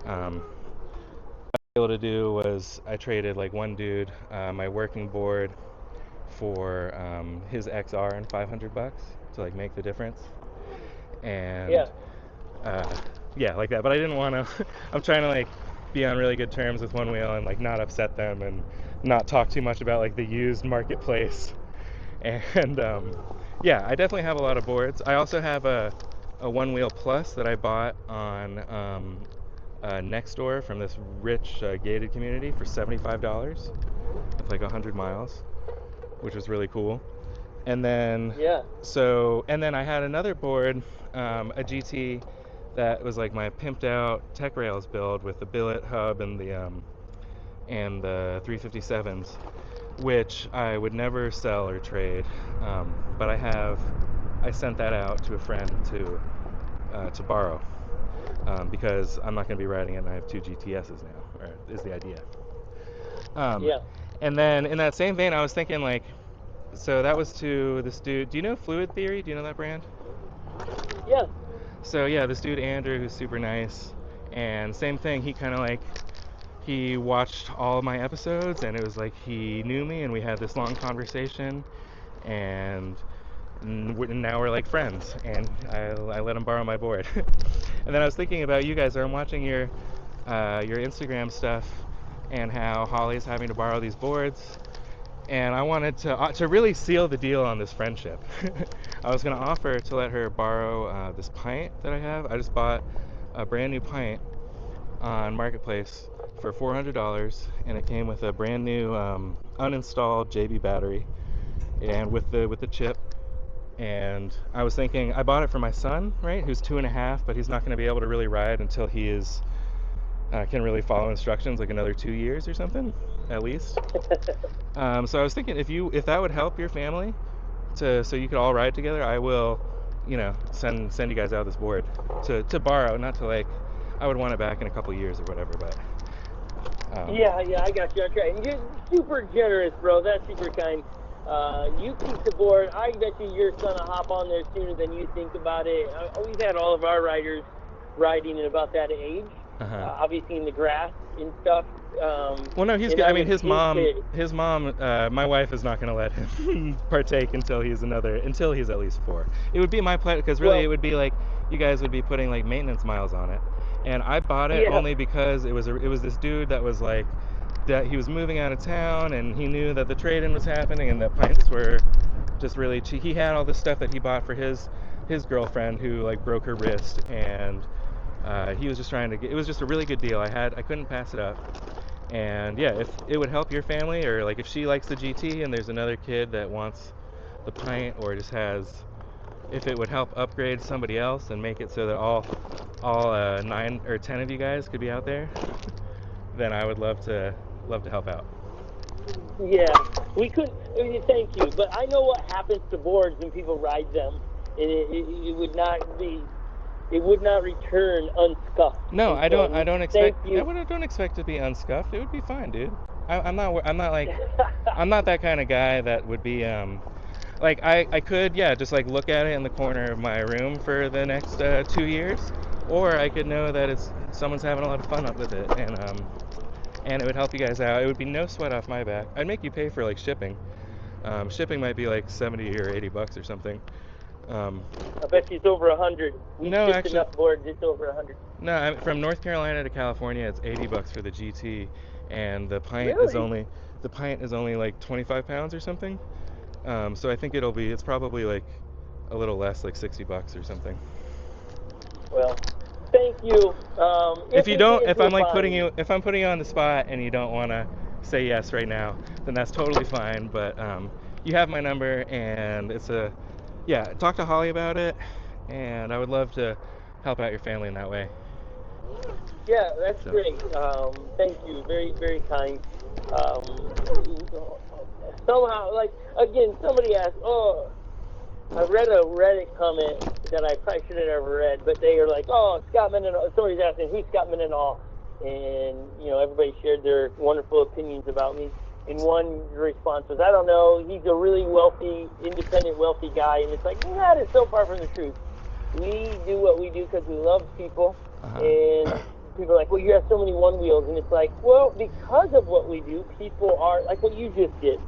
Able to do was I traded like one dude my working board for his XR and $500 to like make the difference, and Yeah. yeah, like that. But I didn't want to. I'm trying to like be on really good terms with One Wheel and like not upset them and not talk too much about like the used marketplace. And yeah, I definitely have a lot of boards. I also have a One Wheel Plus that I bought on next door from this rich gated community for $75 with like 100 miles, which was really cool. And then Yeah. and then I had another board, a GT that was like my pimped out Tech Rails build with the billet hub and the 357s, which I would never sell or trade. But I sent that out to a friend to borrow, because I'm not going to be riding it, and I have two GTSs now, or is the idea. Yeah. And then in that same vein, I was thinking like, so that was to this dude. Do you know Fluid Theory? Do you know that brand? Yeah. So yeah, this dude Andrew, who's super nice, and same thing. He kind of like he watched all of my episodes, and it was like he knew me, and we had this long conversation, and now we're like friends. And I let him borrow my board. And then I was thinking about you guys. I'm watching your Instagram stuff, and how Holly's having to borrow these boards. And I wanted to really seal the deal on this friendship. I was going to offer to let her borrow this pint that I have. I just bought a brand new pint on Marketplace for $400, and it came with a brand new uninstalled JB battery and with the chip. And I was thinking, I bought it for my son, right, who's 2.5, but he's not going to be able to really ride until he is can really follow instructions, like another 2 years or something, at least. So I was thinking, if that would help your family, so you could all ride together, I will, send you guys out this board to borrow, not to like, I would want it back in a couple years or whatever, but. Yeah, I got you. Okay, and you're super generous, bro. That's super kind. You keep the board. I bet you your son will hop on there sooner than you think about it. We've had all of our riders riding at about that age, obviously in the grass and stuff. Well, no, he's good. I mean, his mom, my wife is not going to let him partake until he's at least 4. It would be my pleasure, because really it would be like you guys would be putting like maintenance miles on it. And I bought it only because it was this dude that was like, that he was moving out of town, and he knew that the trade-in was happening, and that pints were just really cheap. He had all this stuff that he bought for his girlfriend who like broke her wrist, and he was just trying to get. It was just a really good deal. I couldn't pass it up. And yeah, if it would help your family, or like if she likes the GT and there's another kid that wants the pint, or just if it would help upgrade somebody else and make it so that all 9 or 10 of you guys could be out there, then I would love to help out. Yeah, we could. Thank you, but I know what happens to boards when people ride them, and it would not be. It would not return unscuffed. No, I don't expect. You. I don't expect to be unscuffed. It would be fine, dude. I'm not like. I'm not that kind of guy that would be like I could just like look at it in the corner of my room for the next 2 years, or I could know that someone's having a lot of fun up with it, and it would help you guys out. It would be no sweat off my back. I'd make you pay for like shipping. Shipping might be like $70 or $80 or something. I bet you it's over 100. No, actually, enough boards, it's over 100. No, from North Carolina to California, it's $80 for the GT, and the pint is only like 25 pounds or something. So I think it's probably like a little less, like $60 or something. Well, thank you. If I'm putting you on the spot and you don't want to say yes right now, then that's totally fine. But you have my number, and talk to Holly about it, and I would love to help out your family in that way. Yeah, that's great. Thank you. Very, very kind. Somehow, like, again, somebody asked, I read a Reddit comment that I probably should have never read, but they are like, Scot Mendenhall. Somebody's asking, who's Scot Mendenhall? And, everybody shared their wonderful opinions about me. And one response was, I don't know, he's a really wealthy, independent, wealthy guy. And it's like, that is so far from the truth. We do what we do because we love people. And people are like, well, you have so many one wheels, and it's like, well, because of what we do, people are like what you just did.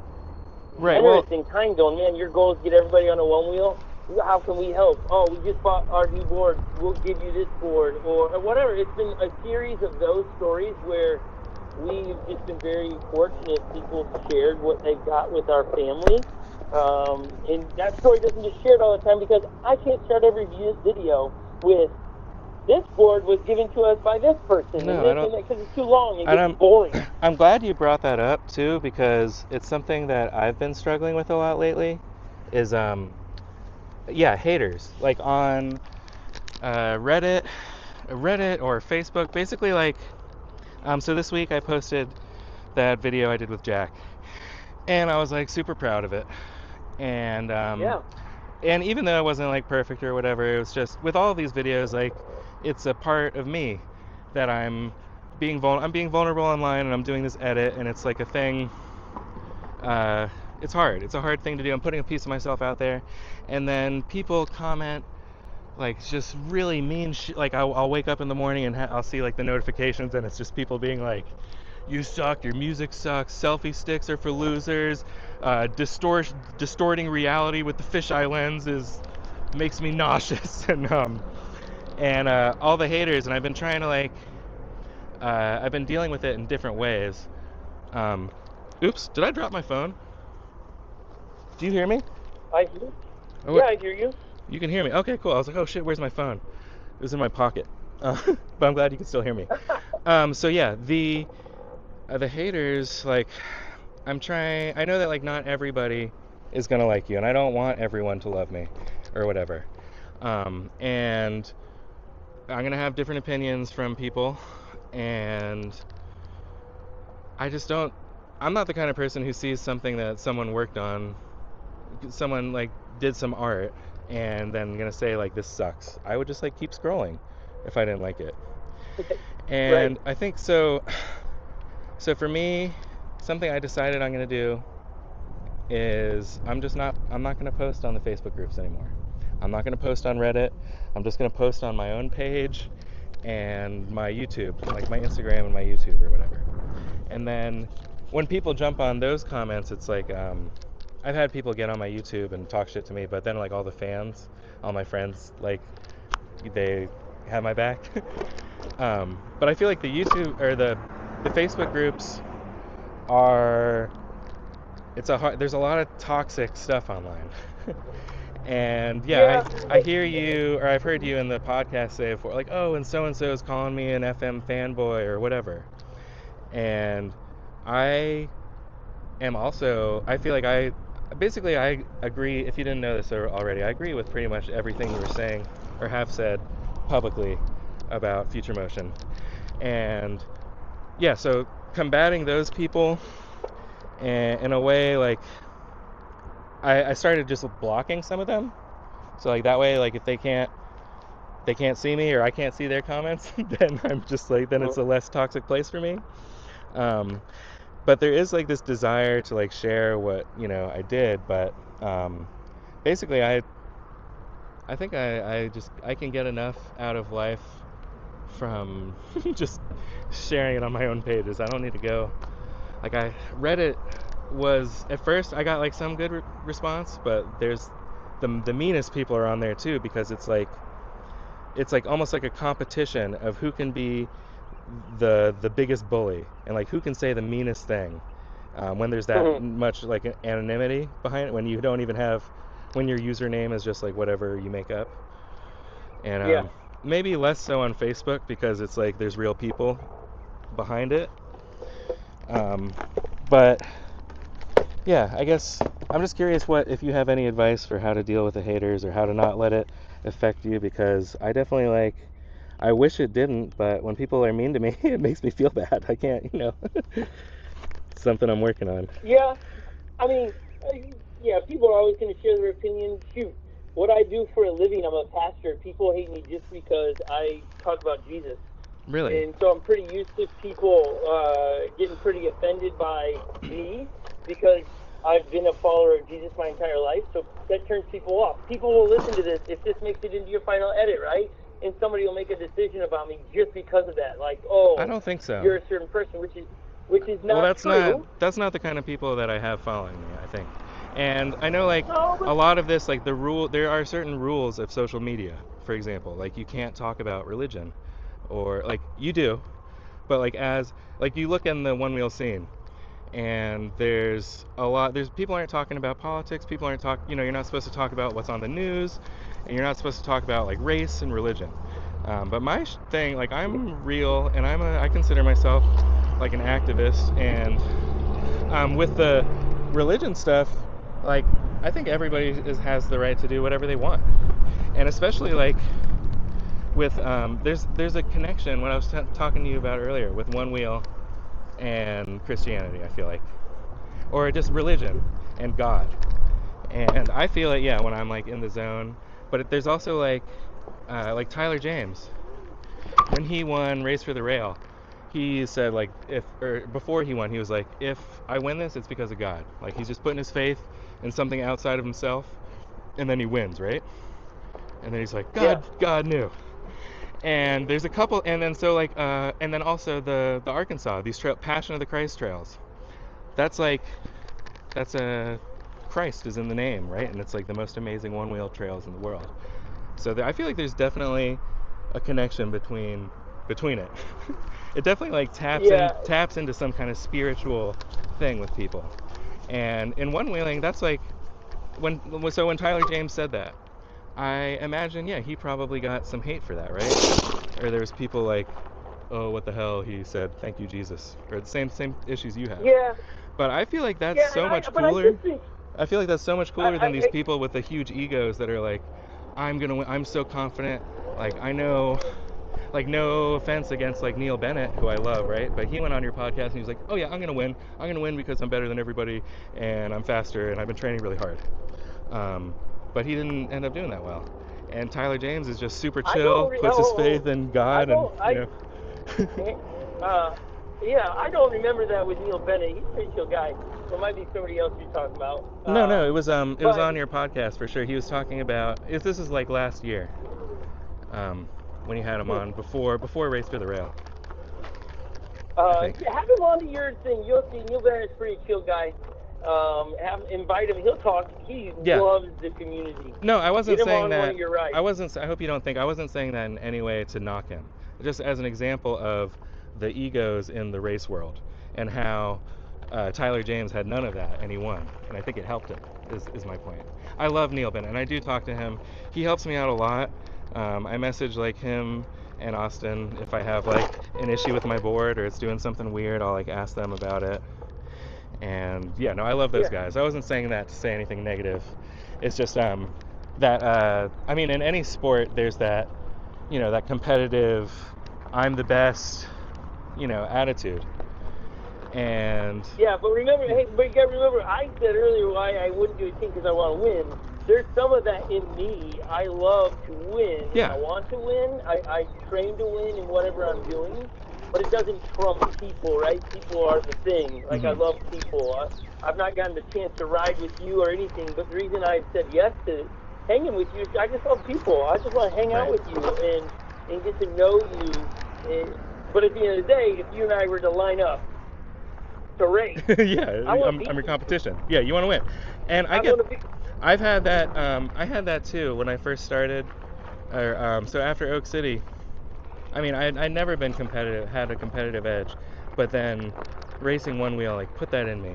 Right. Interesting time going, man. Your goal is to get everybody on a one wheel. How can we help? Oh, we just bought our new board. We'll give you this board, or whatever. It's been a series of those stories where we've just been very fortunate. People shared what they've got with our family. And that story doesn't get shared all the time because I can't start every video with this board was given to us by this person. No, and this I don't. because it's too long and gets boring. I'm glad you brought that up too, because it's something that I've been struggling with a lot lately. Is haters like on Reddit or Facebook. Basically, like, so this week I posted that video I did with Jack, and I was like super proud of it. And and even though it wasn't like perfect or whatever, it was just with all of these videos, like, it's a part of me that I'm being vulnerable online, and I'm doing this edit, and it's like a thing. It's hard. It's a hard thing to do. I'm putting a piece of myself out there, and then people comment like just really mean shit. Like I'll wake up in the morning and I'll see like the notifications, and it's just people being like, "You suck. Your music sucks. Selfie sticks are for losers. Distorting reality with the fisheye lens makes me nauseous." and all the haters. And I've been trying to like, I've been dealing with it in different ways. Oops, did I drop my phone? Do you hear me? I hear. Oh, yeah, I hear you. You can hear me. Okay, cool. I was like, oh shit, where's my phone? It was in my pocket. But I'm glad you can still hear me. So yeah, the haters, like, I'm trying. I know that like not everybody is gonna like you, and I don't want everyone to love me, or whatever. And I'm gonna have different opinions from people, and I just don't. I'm not the kind of person who sees something that someone worked on, someone like did some art, and then gonna say like this sucks. I would just like keep scrolling if I didn't like it. And right. I think so for me, something I decided I'm gonna do is I'm not gonna post on the Facebook groups anymore. I'm not gonna post on Reddit. I'm just gonna post on my own page and my YouTube, like my Instagram and my YouTube or whatever. And then when people jump on those comments, it's like, I've had people get on my YouTube and talk shit to me, but then like all the fans, all my friends, like, they have my back. But I feel like the YouTube or the Facebook groups are, there's a lot of toxic stuff online. And I hear you, or I've heard you in the podcast say before, like, oh, and so is calling me an FM fanboy or whatever. And I am also, I feel like I agree, if you didn't know this already, I agree with pretty much everything you were saying or have said publicly about Future Motion. And yeah, so combating those people, and in a way, like, I started just blocking some of them. So like that way, like if they can't see me, or I can't see their comments, then I'm just like, then it's a less toxic place for me. But there is like this desire to like share what, I did, but basically I think I can get enough out of life from just sharing it on my own pages. I don't need to go, like, Reddit was, at first I got like some good response, but there's the meanest people are on there too, because it's like almost like a competition of who can be the biggest bully, and like who can say the meanest thing, when there's that much like anonymity behind it, when you don't even have, when your username is just like whatever you make up. And maybe less so on Facebook, because it's like there's real people behind it. But yeah, I guess I'm just curious if you have any advice for how to deal with the haters, or how to not let it affect you, because I definitely I wish it didn't, but when people are mean to me, it makes me feel bad. I can't, it's something I'm working on. Yeah, I mean, people are always going to share their opinion. Shoot, what I do for a living, I'm a pastor. People hate me just because I talk about Jesus. Really? And so I'm pretty used to people getting pretty offended by me, because I've been a follower of Jesus my entire life. So that turns people off. People will listen to this if this makes it into your final edit, right? and somebody will make a decision about me just because of that. Like, I oh, don't think so. you're a certain person, which is not Well, that's true. that's not the kind of people that I have following me, I think. And I know like No, but a lot of this, like there are certain rules of social media. For example, like you can't talk about religion, or like you do, but like you look in the one wheel scene, and there's people aren't talking about politics. People aren't you're not supposed to talk about what's on the news, and you're not supposed to talk about like race and religion. But my thing, like I'm real, and I consider myself like an activist, and with the religion stuff, like I think everybody has the right to do whatever they want, and especially like with there's a connection when I was talking to you about earlier with one wheel and Christianity. I feel like, or just religion and God, and I feel like yeah when I'm like in the zone. But there's also like Tyler James when he won Race for the Rail. He said like before he won, he was like, if I win this, it's because of God. Like he's just putting his faith in something outside of himself, and then he wins, right? And then he's like, God knew. And there's a couple, and then so like, and then also the Arkansas, these Passion of the Christ trails. That's like, that's a Christ is in the name, right? And it's like the most amazing one-wheel trails in the world. So I feel like there's definitely a connection between it. It definitely like taps into some kind of spiritual thing with people. And in one wheeling, that's like when Tyler James said that, I imagine he probably got some hate for that, right? Or there's people like, oh, what the hell, he said thank you Jesus, or the same issues you have. Yeah. But I feel like that's so much cooler. I feel like that's so much cooler than these people with the huge egos that are like, I'm gonna win, I'm so confident, like I know. Like, no offense against like Neil Bennett, who I love, right? But he went on your podcast and he was like, oh yeah, I'm gonna win because I'm better than everybody and I'm faster and I've been training really hard. But he didn't end up doing that well. And Tyler James is just super chill, puts his faith in God, yeah, I don't remember that with Neil Bennett. He's a pretty chill guy. So it might be somebody else you're talking about. No, it was on your podcast for sure. He was talking about this is like last year. When you had him on before Race for the Rail. Have him on to your thing. You'll see Neil Bennett's a pretty chill guy. Invite him. He'll talk. He loves the community. No, I wasn't saying that. Right. I hope you don't think I wasn't saying that in any way to knock him. Just as an example of the egos in the race world and how Tyler James had none of that and he won. And I think it helped him. Is my point. I love Neil Bennett and I do talk to him. He helps me out a lot. I message like him and Austin if I have like an issue with my board or it's doing something weird. I'll like ask them about it. And I love those guys. I wasn't saying that to say anything negative. It's just that I mean in any sport there's that that competitive, I'm the best, attitude. And but remember, but you gotta remember, I said earlier why I wouldn't do a team because I want to win. There's some of that in me. I love to win. Yeah. I want to win. I train to win in whatever I'm doing, but it doesn't trump people, right? People are the thing. Like, I love people. I've not gotten the chance to ride with you or anything, but the reason I said yes to hanging with you is I just love people. I just want to hang out with you and get to know you. But at the end of the day, if you and I were to line up to race, I'm your competition. Yeah, you want to win. And I've had that. I had that too when I first started. So after Oak City, I mean, I'd never been competitive, had a competitive edge, but then racing one wheel like put that in me,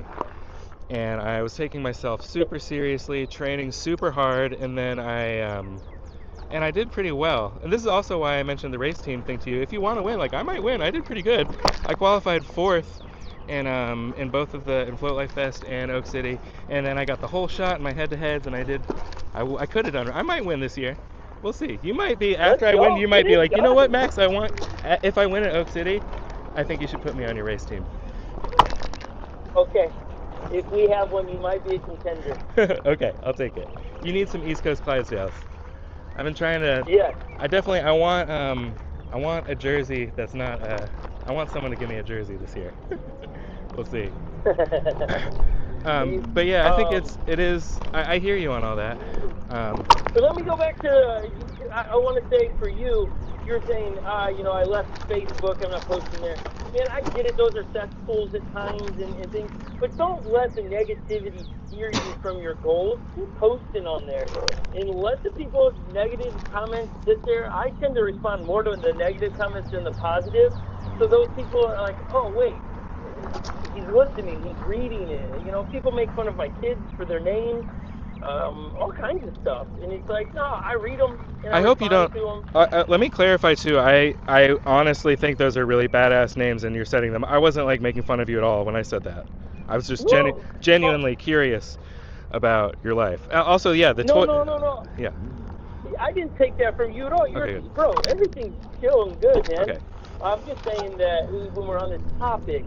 and I was taking myself super seriously, training super hard, and then I did pretty well. And this is also why I mentioned the race team thing to you. If you want to win, like I might win. I did pretty good. I qualified 4th. In both of in Float Life Fest and Oak City, and then I got the whole shot in my head-to-heads, and I could have done it. I might win this year. We'll see. You might be after I win. You might be like, you know what, Max? If I win at Oak City, I think you should put me on your race team. Okay. If we have one, you might be a contender. Okay, I'll take it. You need some East Coast Clydesdales. I've been trying to. Yeah. I want a jersey that's not. I want someone to give me a jersey this year. We'll see. But yeah, I think it is. I hear you on all that. So let me go back to. I want to say for you, you're saying, I left Facebook, I'm not posting there. Man, I get it, those are cesspools at times and things, but don't let the negativity steer you from your goals. Keep posting on there. And let the people's negative comments sit there. I tend to respond more to the negative comments than the positive. So those people are like, oh, wait, he's listening, he's reading it. People make fun of my kids for their names. All kinds of stuff, and it's like, no, I read them. And I hope you don't. Let me clarify too. I honestly think those are really badass names, and you're setting them. I wasn't like making fun of you at all when I said that. I was just genuinely curious about your life. Also, yeah, No. Yeah. I didn't take that from you at all. Okay, Bro, everything's chill and good, man. Okay. I'm just saying that when we're on this topic,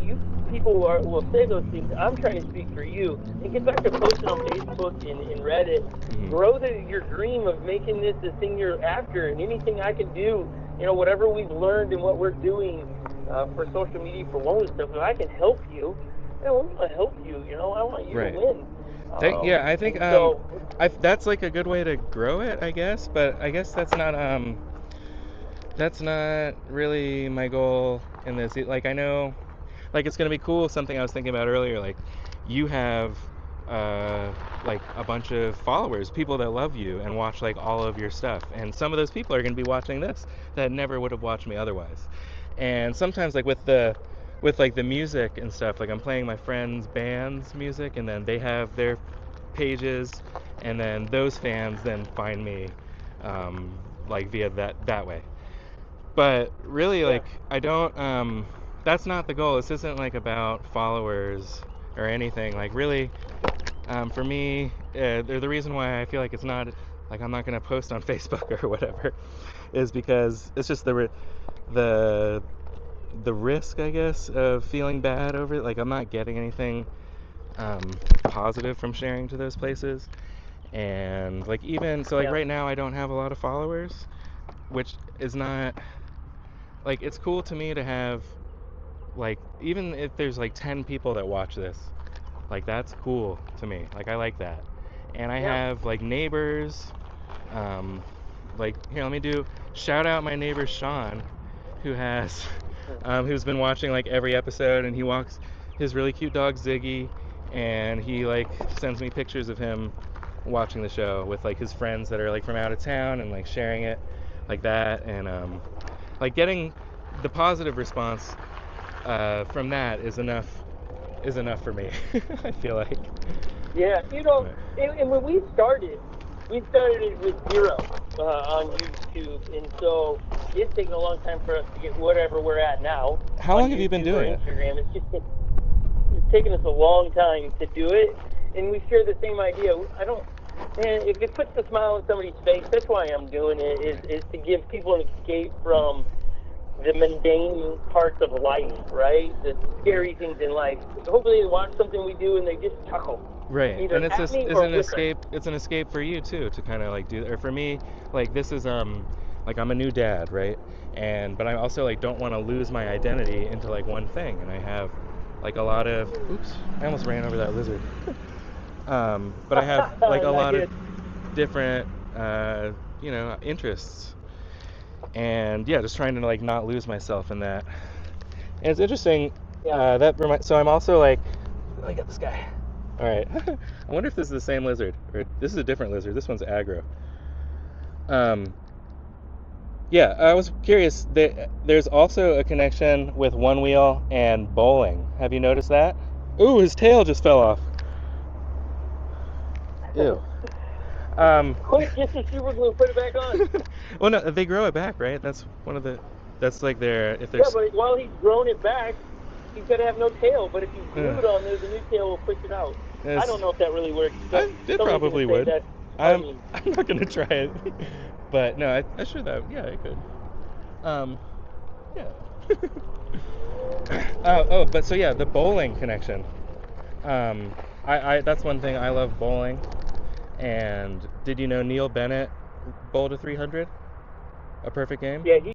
you people will say those things. I'm trying to speak for you. And get back to posting on Facebook and Reddit. Mm-hmm. Grow your dream of making this the thing you're after. And anything I can do, whatever we've learned and what we're doing for social media, for wellness stuff, if I can help you, I want to help you. I want you Right. to win. I think that's like a good way to grow it, I guess. But I guess that's not really my goal in this. Like, I know, like, it's gonna be cool. Something I was thinking about earlier, like, you have like a bunch of followers, people that love you and watch like all of your stuff, and some of those people are gonna be watching this that never would have watched me otherwise. And sometimes, like, with like the music and stuff, like, I'm playing my friends' band's music, and then they have their pages, and then those fans then find me like via that way. But really, like, I don't, that's not the goal. This isn't like about followers or anything. Like, really, for me, the reason why I feel like it's not, like, I'm not going to post on Facebook or whatever, is because it's just the risk, I guess, of feeling bad over it. Like, I'm not getting anything positive from sharing to those places. And, like, even, so, like, right now I don't have a lot of followers, which is not, like, it's cool to me to have, like, even if there's like 10 people that watch this, like, that's cool to me. Like, I like that. And I have like neighbors, like, here, let me shout out my neighbor Sean, who has who's been watching like every episode, and he walks his really cute dog Ziggy, and he like sends me pictures of him watching the show with like his friends that are like from out of town, and like sharing it like that. And like, getting the positive response from that is enough for me. I feel like. Yeah, and when we started it with 0 on YouTube, and so it's taken a long time for us to get whatever we're at now. How long have you been doing it? Instagram. It's taken us a long time to do it, and we share the same idea. And if it puts a smile on somebody's face, that's why I'm doing it, is to give people an escape from the mundane parts of life, right? The scary things in life. Hopefully they watch something we do and they just chuckle. Right. Either And it's at me an or with escape. It's an escape for you too, to kind of like do. Or for me, like, this is like, I'm a new dad, right? But I also like don't want to lose my identity into like one thing, and I have like a lot of. Oops! I almost ran over that lizard. But I have like a lot of different interests, and yeah, just trying to like not lose myself in that. And it's interesting. So I'm also like, let me get this guy. All right. I wonder if this is the same lizard, or this is a different lizard. This one's aggro. Yeah, I was curious. There's also a connection with one wheel and bowling. Have you noticed that? Ooh, his tail just fell off. Ew. Quick, get your super glue, put it back on. Well, no, they grow it back, right? That's one of the. That's like if there's. Yeah, but while he's grown it back, he's got to have no tail. But if you glue it on there, the new tail will push it out. I don't know if that really works. It probably would. I'm mean, not gonna try it, but no, I should have. Yeah, I could. Yeah. But so yeah, the bowling connection. That's one thing. I love bowling. And did you know Neil Bennett bowled a 300? A perfect game? Yeah,